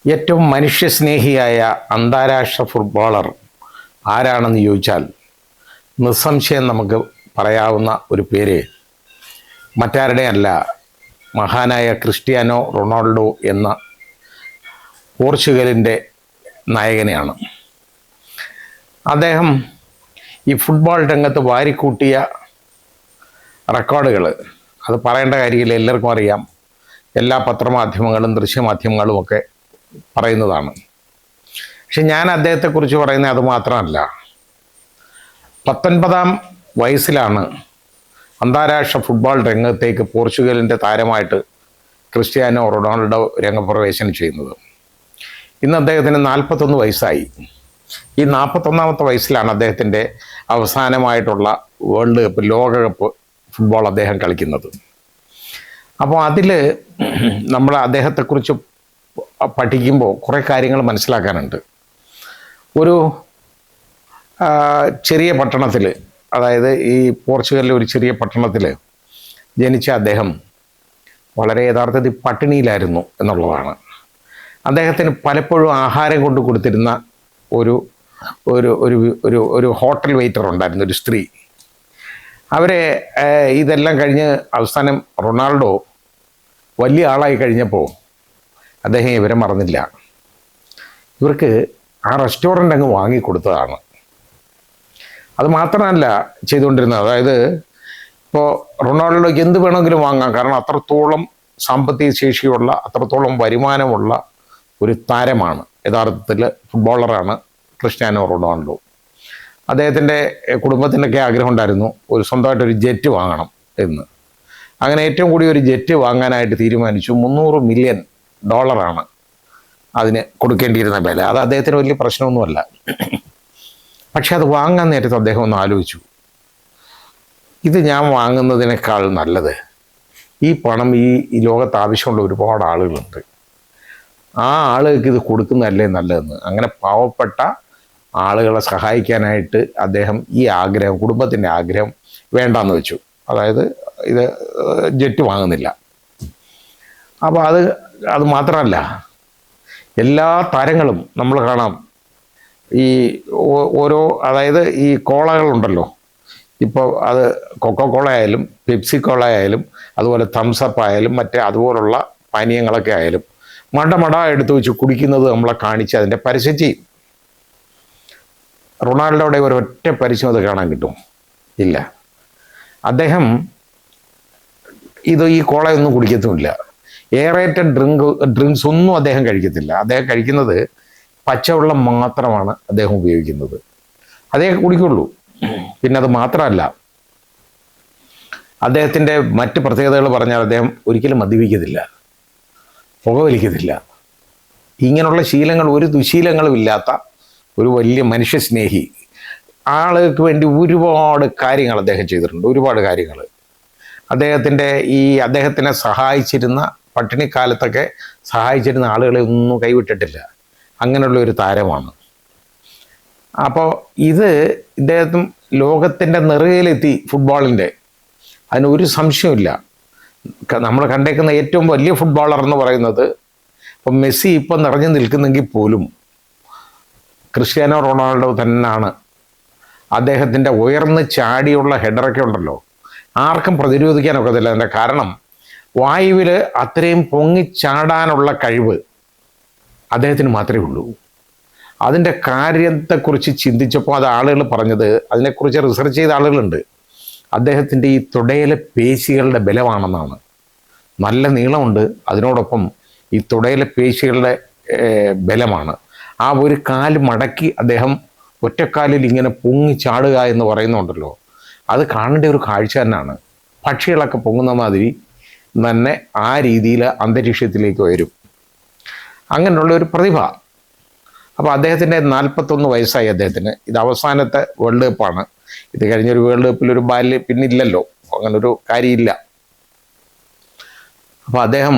ഏറ്റവും മനുഷ്യസ്നേഹിയായ അന്താരാഷ്ട്ര ഫുട്ബോളർ ആരാണെന്ന് ചോദിച്ചാൽ നിസ്സംശയം നമുക്ക് പറയാവുന്ന ഒരു പേര് മറ്റാരുടെയല്ല, മഹാനായ ക്രിസ്ത്യാനോ റൊണാൾഡോ എന്ന പോർച്ചുഗലിൻ്റെ നായകനെയാണ്. അദ്ദേഹം ഈ ഫുട്ബോൾ രംഗത്ത് വാരിക്കൂട്ടിയ റെക്കോർഡുകൾ അത് പറയേണ്ട കാര്യമില്ല, എല്ലാവർക്കും അറിയാം. എല്ലാ പത്രമാധ്യമങ്ങളും ദൃശ്യമാധ്യമങ്ങളും ഒക്കെ പറയുന്നതാണ്. പക്ഷെ ഞാൻ അദ്ദേഹത്തെക്കുറിച്ച് പറയുന്നത് അതുമാത്രമല്ല. 19-ാം വയസ്സിലാണ് അന്താരാഷ്ട്ര ഫുട്ബോൾ രംഗത്തേക്ക് പോർച്ചുഗലിൻ്റെ താരമായിട്ട് ക്രിസ്ത്യാനോ റൊണാൾഡോ രംഗപ്രവേശനം ചെയ്യുന്നത്. ഇന്ന് അദ്ദേഹത്തിന് 41 വയസ്സായി. ഈ 41ാമത്തെ വയസ്സിലാണ് അദ്ദേഹത്തിൻ്റെ അവസാനമായിട്ടുള്ള വേൾഡ് കപ്പ്, ലോകകപ്പ് ഫുട്ബോൾ അദ്ദേഹം കളിക്കുന്നത്. അപ്പോൾ അതിൽ നമ്മൾ അദ്ദേഹത്തെക്കുറിച്ച് പഠിക്കുമ്പോൾ കുറേ കാര്യങ്ങൾ മനസ്സിലാക്കാനുണ്ട്. ഒരു ചെറിയ പട്ടണത്തിൽ, അതായത് ഈ പോർച്ചുഗലിലെ ഒരു ചെറിയ പട്ടണത്തിൽ ജനിച്ച അദ്ദേഹം വളരെ യഥാർത്ഥത്തിൽ പട്ടിണിയിലായിരുന്നു എന്നുള്ളതാണ്. അദ്ദേഹത്തിന് പലപ്പോഴും ആഹാരം കൊണ്ട് കൊടുത്തിരുന്ന ഒരു ഒരു ഒരു ഒരു ഒരു ഹോട്ടൽ വെയിറ്റർ ഉണ്ടായിരുന്നു, ഒരു സ്ത്രീ. അവരെ ഇതെല്ലാം കഴിഞ്ഞ് അവസാനം റൊണാൾഡോ വലിയ ആളായി കഴിഞ്ഞപ്പോൾ അദ്ദേഹം ഇവരെ മറന്നില്ല. ഇവർക്ക് ആ റെസ്റ്റോറൻ്റ് അങ്ങ് വാങ്ങിക്കൊടുത്തതാണ്. അത് മാത്രമല്ല ചെയ്തുകൊണ്ടിരുന്നത്, അതായത് ഇപ്പോൾ റൊണാൾഡോയ്ക്ക് എന്ത് വേണമെങ്കിലും വാങ്ങാം, കാരണം അത്രത്തോളം സാമ്പത്തിക ശേഷിയുള്ള, അത്രത്തോളം വരുമാനമുള്ള ഒരു താരമാണ്, യഥാർത്ഥത്തിൽ ഫുട്ബോളറാണ് ക്രിസ്ത്യാനോ റൊണാൾഡോ. അദ്ദേഹത്തിൻ്റെ കുടുംബത്തിനൊക്കെ ആഗ്രഹം ഉണ്ടായിരുന്നു ഒരു സ്വന്തമായിട്ടൊരു ജെറ്റ് വാങ്ങണം എന്ന്. അങ്ങനെ ഏറ്റവും കൂടി ഒരു ജെറ്റ് വാങ്ങാനായിട്ട് തീരുമാനിച്ചു. $300 മില്യൺ അതിന് കൊടുക്കേണ്ടിയിരുന്ന വില. അത് അദ്ദേഹത്തിന് വലിയ പ്രശ്നമൊന്നുമല്ല. പക്ഷെ അത് വാങ്ങാൻ നേരത്ത് അദ്ദേഹം ഒന്ന് ആലോചിച്ചു, ഇത് ഞാൻ വാങ്ങുന്നതിനേക്കാൾ നല്ലത് ഈ പണം ഈ ലോകത്ത് ആവശ്യമുള്ള ഒരുപാട് ആളുകളുണ്ട്, ആ ആളുകൾക്ക് ഇത് കൊടുക്കുന്നതല്ലേ നല്ലതെന്ന്. അങ്ങനെ പാവപ്പെട്ട ആളുകളെ സഹായിക്കാനായിട്ട് അദ്ദേഹം ഈ ആഗ്രഹം, കുടുംബത്തിൻ്റെ ആഗ്രഹം വേണ്ടാന്ന് വെച്ചു. അതായത് ഇത് ജെറ്റ് വാങ്ങുന്നില്ല. അപ്പോൾ അത് മാത്രമല്ല, എല്ലാ താരങ്ങളും നമ്മൾ കാണാം, ഈ ഓരോ, അതായത് ഈ കോളകളുണ്ടല്ലോ, ഇപ്പോൾ അത് കൊക്കോകോള ആയാലും പെപ്സി കോള ആയാലും അതുപോലെ തംസപ്പ് ആയാലും മറ്റേ അതുപോലുള്ള പാനീയങ്ങളൊക്കെ ആയാലും മട എടുത്തു വെച്ച് കുടിക്കുന്നത് നമ്മളെ കാണിച്ച് അതിൻ്റെ പരസ്യം ചെയ്യും. റൊണാൾഡോയുടെ ഒരൊറ്റ പരസ്യം അത് കാണാൻ കിട്ടും? ഇല്ല. അദ്ദേഹം ഈ കോളയൊന്നും കുടിക്കത്തുമില്ല. എയറേറ്റഡ് ഡ്രിങ്ക്സ് ഒന്നും അദ്ദേഹം കഴിക്കത്തില്ല. അദ്ദേഹം കഴിക്കുന്നത് പച്ചവെള്ളം മാത്രമാണ് അദ്ദേഹം ഉപയോഗിക്കുന്നത്. അതേ കുടിക്കുള്ളൂ. പിന്നെ അത് മാത്രമല്ല, അദ്ദേഹത്തിൻ്റെ മറ്റ് പ്രത്യേകതകൾ പറഞ്ഞാൽ അദ്ദേഹം ഒരിക്കലും മദ്യപിക്കത്തില്ല, പുകവലിക്കത്തില്ല. ഇങ്ങനെയുള്ള ശീലങ്ങൾ, ഒരു ദുശീലങ്ങളും ഇല്ലാത്ത ഒരു വലിയ മനുഷ്യസ്നേഹി. ആളുകൾക്ക് വേണ്ടി ഒരുപാട് കാര്യങ്ങൾ അദ്ദേഹം ചെയ്തിട്ടുണ്ട്, ഒരുപാട് കാര്യങ്ങൾ. അദ്ദേഹത്തിനെ സഹായിച്ചിരുന്ന, പട്ടിണിക്കാലത്തൊക്കെ സഹായിച്ചിരുന്ന ആളുകളെ ഒന്നും കൈവിട്ടിട്ടില്ല. അങ്ങനെയുള്ള ഒരു താരമാണ്. അപ്പോൾ ഇദ്ദേഹത്തും ലോകത്തിൻ്റെ നെറുകയിലെത്തി ഫുട്ബോളിൻ്റെ, അതിനൊരു സംശയമില്ല. നമ്മൾ കണ്ടേക്കുന്ന ഏറ്റവും വലിയ ഫുട്ബോളർ എന്ന് പറയുന്നത്, ഇപ്പം മെസ്സി ഇപ്പം നിറഞ്ഞു നിൽക്കുന്നെങ്കിൽ പോലും ക്രിസ്ത്യാനോ റൊണാൾഡോ തന്നെയാണ്. അദ്ദേഹത്തിൻ്റെ ഉയർന്ന് ചാടിയുള്ള ഹെഡറൊക്കെ ഉണ്ടല്ലോ, ആർക്കും പ്രതിരോധിക്കാനൊക്കത്തില്ല. അതിൻ്റെ കാരണം വായുവിൽ അത്രയും പൊങ്ങിച്ചാടാനുള്ള കഴിവ് അദ്ദേഹത്തിന് മാത്രമേ ഉള്ളൂ. അതിൻ്റെ കാര്യത്തെക്കുറിച്ച് ചിന്തിച്ചപ്പോൾ അത് ആളുകൾ പറഞ്ഞത്, അതിനെക്കുറിച്ച് റിസർച്ച് ചെയ്ത ആളുകളുണ്ട്, അദ്ദേഹത്തിൻ്റെ ഈ തുടയിലെ പേശികളുടെ ബലമാണെന്നാണ്. നല്ല നീളമുണ്ട്, അതിനോടൊപ്പം ഈ തുടയിലെ പേശികളുടെ ബലമാണ്. ആ ഒരു കാല് മടക്കി അദ്ദേഹം ഒറ്റക്കാലിൽ ഇങ്ങനെ പൊങ്ങിച്ചാടുക എന്ന് പറയുന്നുണ്ടല്ലോ, അത് കാണേണ്ട ഒരു കാഴ്ച തന്നെയാണ്. പക്ഷികളൊക്കെ പൊങ്ങുന്ന മാതിരി തന്നെ ആ രീതിയിൽ അന്തരീക്ഷത്തിലേക്ക് വരും. അങ്ങനെയുള്ള ഒരു പ്രതിഭ. അപ്പോൾ അദ്ദേഹത്തിൻ്റെ 41 വയസ്സായി അദ്ദേഹത്തിന്. ഇത് അവസാനത്തെ വേൾഡ് കപ്പാണ്. ഇത് കഴിഞ്ഞൊരു വേൾഡ് കപ്പിലൊരു ബാല്യം പിന്നില്ലല്ലോ, അങ്ങനൊരു കാര്യമില്ല. അപ്പോൾ അദ്ദേഹം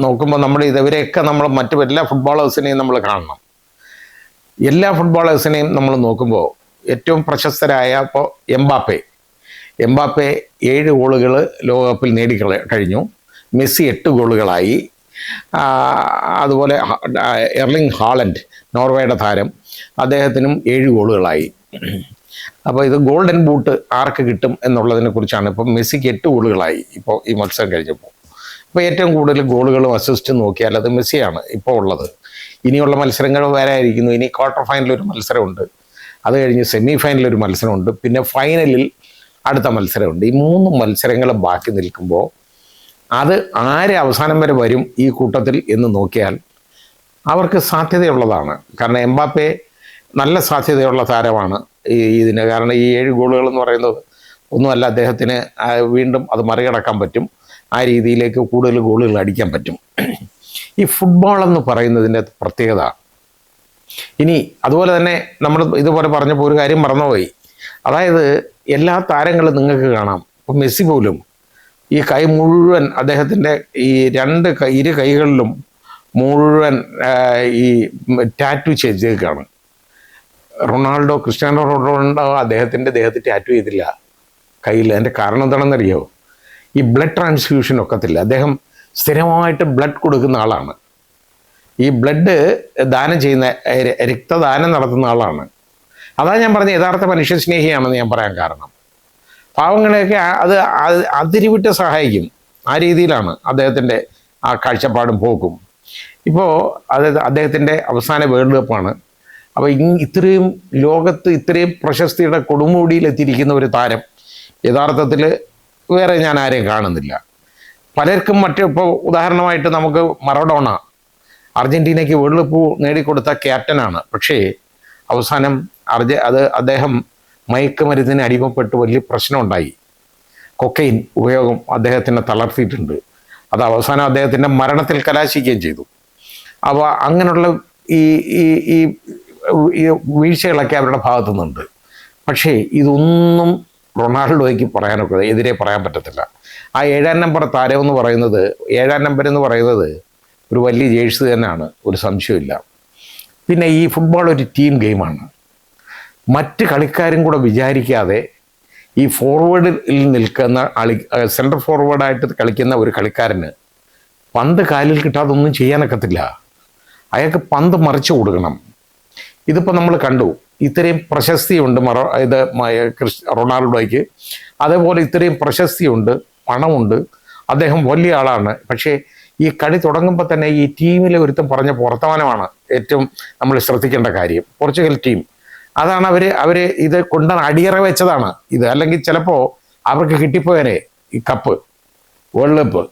നോക്കുമ്പോൾ ഇവരെയൊക്കെ നമ്മൾ മറ്റു എല്ലാ ഫുട്ബോളേഴ്സിനെയും നമ്മൾ കാണണം. എല്ലാ ഫുട്ബോളേഴ്സിനെയും നമ്മൾ നോക്കുമ്പോൾ ഏറ്റവും പ്രശസ്തരായ ഇപ്പോൾ എംബാപ്പെ 7 ഗോളുകൾ ലോകകപ്പിൽ കഴിഞ്ഞു. മെസ്സി 8 ഗോളുകളായി. അതുപോലെ എർലിംഗ് ഹാളൻഡ്, നോർവേയുടെ താരം, അദ്ദേഹത്തിനും 7 ഗോളുകളായി. അപ്പോൾ ഇത് ഗോൾഡൻ ബൂട്ട് ആർക്ക് കിട്ടും എന്നുള്ളതിനെ കുറിച്ചാണ്. ഇപ്പം മെസ്സിക്ക് 8 ഗോളുകളായി ഇപ്പോൾ ഈ മത്സരം കഴിഞ്ഞപ്പോൾ. അപ്പോൾ ഏറ്റവും കൂടുതൽ ഗോളുകളും അസിസ്റ്റും നോക്കിയാൽ അത് മെസ്സിയാണ് ഇപ്പോൾ ഉള്ളത്. ഇനിയുള്ള മത്സരങ്ങൾ വേറെ ആയിരിക്കുന്നു. ഇനി ക്വാർട്ടർ ഫൈനലിൽ ഒരു മത്സരമുണ്ട്, അത് കഴിഞ്ഞ് സെമി ഫൈനലിൽ ഒരു മത്സരമുണ്ട്, പിന്നെ ഫൈനലിൽ അടുത്ത മത്സരമുണ്ട്. ഈ 3 മത്സരങ്ങൾ ബാക്കി നിൽക്കുമ്പോൾ അത് ആര് അവസാനം വരെ വരും ഈ കൂട്ടത്തിൽ എന്ന് നോക്കിയാൽ അവർക്ക് സാധ്യതയുള്ളതാണ്. കാരണം എംബാപ്പെ നല്ല സാധ്യതയുള്ള താരമാണ് ഇതിന്. കാരണം ഈ 7 ഗോളുകൾ എന്ന് പറയുന്നത് ഒന്നുമല്ല, അദ്ദേഹത്തിന് വീണ്ടും അത് മറികടക്കാൻ പറ്റും. ആ രീതിയിലേക്ക് കൂടുതൽ ഗോളുകൾ അടിക്കാൻ പറ്റും. ഈ ഫുട്ബോൾ എന്ന് പറയുന്നതിൻ്റെ പ്രത്യേകത. ഇനി അതുപോലെ തന്നെ നമ്മൾ ഇതുപോലെ പറഞ്ഞപ്പോൾ ഒരു കാര്യം മറന്നുപോയി. അതായത് എല്ലാ താരങ്ങളും നിങ്ങൾക്ക് കാണാം. ഇപ്പം മെസ്സി പോലും ഈ കൈ മുഴുവൻ അദ്ദേഹത്തിൻ്റെ ഈ ഇരു കൈകളിലും മുഴുവൻ ഈ ടാറ്റു ചെയ്തേക്കാണ്. ക്രിസ്ത്യാനോ റൊണാൾഡോ അദ്ദേഹത്തിൻ്റെ ദേഹത്ത് ടാറ്റു ചെയ്തില്ല കയ്യിൽ. അതിൻ്റെ കാരണം എന്താണെന്നറിയോ? ഈ ബ്ലഡ് ട്രാൻസ്ഫ്യൂഷൻ ഒക്കത്തില്ല. അദ്ദേഹം സ്ഥിരമായിട്ട് ബ്ലഡ് കൊടുക്കുന്ന ആളാണ്. ഈ ബ്ലഡ് ദാനം ചെയ്യുന്ന, രക്തദാനം നടത്തുന്ന ആളാണ്. അതാണ് ഞാൻ പറഞ്ഞ യഥാർത്ഥ മനുഷ്യസ്നേഹിയാണെന്ന് ഞാൻ പറയാൻ കാരണം. പാവങ്ങളെയൊക്കെ അത് അതിരിവിട്ട് സഹായിക്കും. ആ രീതിയിലാണ് അദ്ദേഹത്തിൻ്റെ ആ കാഴ്ചപ്പാടും പോക്കും. ഇപ്പോൾ അദ്ദേഹത്തിൻ്റെ അവസാന വേൾഡ് കപ്പാണ്. അപ്പോൾ ഇത്രയും ലോകത്ത് ഇത്രയും പ്രശസ്തിയുടെ കൊടുമുടിയിലെത്തിയിരിക്കുന്ന ഒരു താരം യഥാർത്ഥത്തിൽ വേറെ ഞാൻ ആരെയും കാണുന്നില്ല. പലർക്കും ഇപ്പോൾ ഉദാഹരണമായിട്ട് നമുക്ക് മറഡോണ അർജൻറ്റീനയ്ക്ക് വേൾഡ് കപ്പ് നേടിക്കൊടുത്ത ക്യാപ്റ്റനാണ്. പക്ഷേ അവസാനം അദ്ദേഹം മയക്കുമരുന്നിന് അടിമപ്പെട്ട് വലിയ പ്രശ്നമുണ്ടായി. കൊക്കൈൻ ഉപയോഗം അദ്ദേഹത്തിനെ തളർത്തിയിട്ടുണ്ട്. അത് അവസാനം അദ്ദേഹത്തിൻ്റെ മരണത്തിൽ കലാശിക്കുകയും ചെയ്തു. അപ്പോൾ അങ്ങനെയുള്ള ഈ വീഴ്ചകളൊക്കെ അവരുടെ ഭാഗത്തു നിന്നുണ്ട്. പക്ഷേ ഇതൊന്നും റൊണാൾഡോയ്ക്ക് എതിരെ പറയാൻ പറ്റത്തില്ല. ആ 7-ാം നമ്പർ താരം എന്ന് പറയുന്നത്, 7-ാം നമ്പർ എന്ന് പറയുന്നത് ഒരു വലിയ ജേഴ്സി തന്നെയാണ്, ഒരു സംശയമില്ല. പിന്നെ ഈ ഫുട്ബോൾ ഒരു ടീം ഗെയിമാണ്. മറ്റ് കളിക്കാരും കൂടെ വിചാരിക്കാതെ ഈ ഫോർവേഡിൽ നിൽക്കുന്ന സെൻട്രൽ ഫോർവേഡായിട്ട് കളിക്കുന്ന ഒരു കളിക്കാരന് പന്ത് കാലിൽ കിട്ടാതെ ഒന്നും ചെയ്യാനൊക്കത്തില്ല. അയാൾക്ക് പന്ത് മറിച്ചു കൊടുക്കണം. ഇതിപ്പോൾ നമ്മൾ കണ്ടു. ഇത്രയും പ്രശസ്തിയുണ്ട് റൊണാൾഡോയ്ക്ക്. അതേപോലെ ഇത്രയും പ്രശസ്തിയുണ്ട്, പണമുണ്ട്, അദ്ദേഹം വലിയ ആളാണ്. പക്ഷേ ഈ കളി തുടങ്ങുമ്പോൾ തന്നെ ഈ ടീമിലെ ഒരുത്തം പറഞ്ഞ വർത്തമാനമാണ് ഏറ്റവും നമ്മൾ ശ്രദ്ധിക്കേണ്ട കാര്യം. പോർച്ചുഗൽ ടീം അതാണ് അവർ ഇത് അടിയറ വെച്ചതാണ് ഇത്. അല്ലെങ്കിൽ ചിലപ്പോൾ അവർക്ക് കിട്ടിപ്പോയനെ ഈ കപ്പ്, വേൾഡ് കപ്പ്.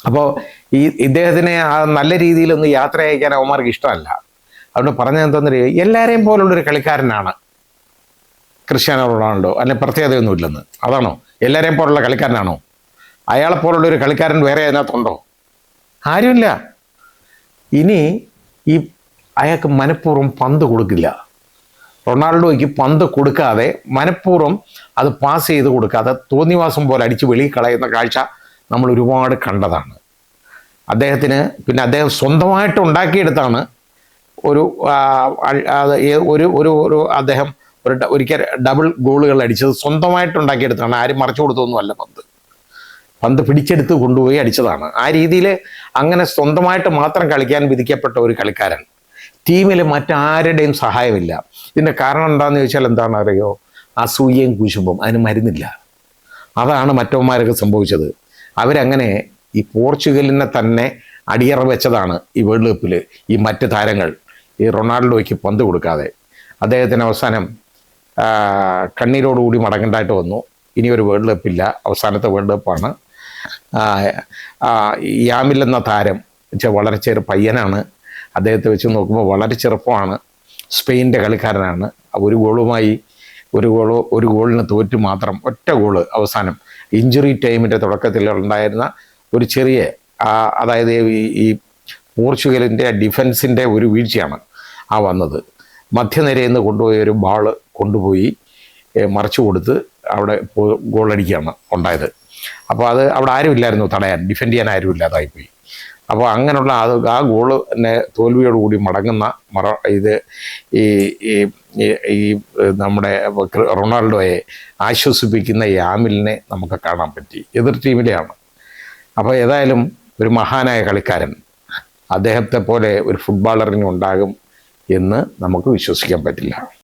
അപ്പോൾ ഇദ്ദേഹത്തിനെ നല്ല രീതിയിലൊന്ന് യാത്ര അയക്കാൻ അവന്മാർക്ക് ഇഷ്ടമല്ല. അതുകൊണ്ട് പറഞ്ഞത് എന്താണെന്നറിയോ, എല്ലാവരെയും പോലുള്ളൊരു കളിക്കാരനാണ് ക്രിസ്ത്യാനോ റൊണാൾഡോ. അല്ലെങ്കിൽ പ്രത്യേകതയൊന്നുമില്ലെന്ന്. അതാണോ? എല്ലാവരെയും പോലുള്ള കളിക്കാരനാണോ? അയാളെപ്പോലുള്ളൊരു കളിക്കാരൻ വേറെ അതിനകത്തുണ്ടോ? ആരുമില്ല. ഇനി അയാൾക്ക് മനഃപൂർവ്വം പന്ത് കൊടുക്കില്ല. റൊണാൾഡോയ്ക്ക് പന്ത് കൊടുക്കാതെ മനഃപൂർവ്വം അത് പാസ് ചെയ്ത് കൊടുക്കാതെ തോന്നിവാസം പോലെ അടിച്ച് വെളിയിൽ കളയുന്ന കാഴ്ച നമ്മൾ ഒരുപാട് കണ്ടതാണ്. പിന്നെ അദ്ദേഹം സ്വന്തമായിട്ട് ഉണ്ടാക്കിയെടുത്താണ് അദ്ദേഹം ഒരിക്കൽ ഡബിൾ ഗോളുകൾ അടിച്ചത് സ്വന്തമായിട്ട് ഉണ്ടാക്കിയെടുത്താണ്. ആരും മറിച്ചു കൊടുത്തൊന്നുമല്ല. പന്ത് പിടിച്ചെടുത്ത് കൊണ്ടുപോയി അടിച്ചതാണ്. ആ രീതിയിൽ അങ്ങനെ സ്വന്തമായിട്ട് മാത്രം കളിക്കാൻ വിധിക്കപ്പെട്ട ഒരു കളിക്കാരൻ. ടീമിൽ മറ്റാരുടെയും സഹായമില്ല. ഇതിൻ്റെ കാരണം എന്താണെന്ന് ചോദിച്ചാൽ എന്താണെന്ന് അറിയോ? അസൂയയും കുശുമ്പും. അതിന് മരുന്നില്ല. അതാണ് മറ്റവന്മാരൊക്കെ സംഭവിച്ചത്. അവരങ്ങനെ ഈ പോർച്ചുഗലിനെ തന്നെ അടിയറ വെച്ചതാണ് ഈ വേൾഡ് കപ്പിൽ. ഈ മറ്റ് താരങ്ങൾ ഈ റൊണാൾഡോയ്ക്ക് പന്ത് കൊടുക്കാതെ അദ്ദേഹത്തിന് അവസാനം കണ്ണീരോടുകൂടി മടങ്ങേണ്ടതായിട്ട് വന്നു. ഇനിയൊരു വേൾഡ് കപ്പില്ല, അവസാനത്തെ വേൾഡ് കപ്പാണ്. യാമിൽ എന്ന താരം വളരെ പയ്യനാണ്. അദ്ദേഹത്തെ വെച്ച് നോക്കുമ്പോൾ വളരെ ചെറുപ്പമാണ്. സ്പെയിൻ്റെ കളിക്കാരനാണ്. ഒരു ഗോളിന് തോറ്റ് മാത്രം, ഒറ്റ ഗോള് അവസാനം ഇഞ്ചുറി ടൈമിൻ്റെ തുടക്കത്തിൽ ഉണ്ടായിരുന്ന ഒരു ചെറിയ അതായത് ഈ പോർച്ചുഗലിൻ്റെ ഡിഫൻസിൻ്റെ ഒരു വീഴ്ചയാണ് വന്നത്. മധ്യനിരയിൽ നിന്ന് കൊണ്ടുപോയ ഒരു ബാള് കൊണ്ടുപോയി മറിച്ചു കൊടുത്ത് അവിടെ ഗോളടിക്കുകയാണ് ഉണ്ടായത്. അപ്പോൾ അവിടെ ആരുമില്ലായിരുന്നു തടയാൻ, ഡിഫെൻഡ് ചെയ്യാൻ ആരും ഇല്ലാതായിപ്പോയി. അപ്പോൾ അങ്ങനെയുള്ള ആ ഗോള് തന്നെ തോൽവിയോടുകൂടി മടങ്ങുന്ന ഈ നമ്മുടെ റൊണാൾഡോയെ ആശ്വസിപ്പിക്കുന്ന യാമിലിനെ നമുക്ക് കാണാൻ പറ്റി. എതിർ ടീമിലെയാണ്. അപ്പോൾ ഏതായാലും ഒരു മഹാനായ കളിക്കാരൻ, അദ്ദേഹത്തെ പോലെ ഒരു ഫുട്ബോളറിന് ഉണ്ടാകും എന്ന് നമുക്ക് വിശ്വസിക്കാൻ പറ്റില്ല.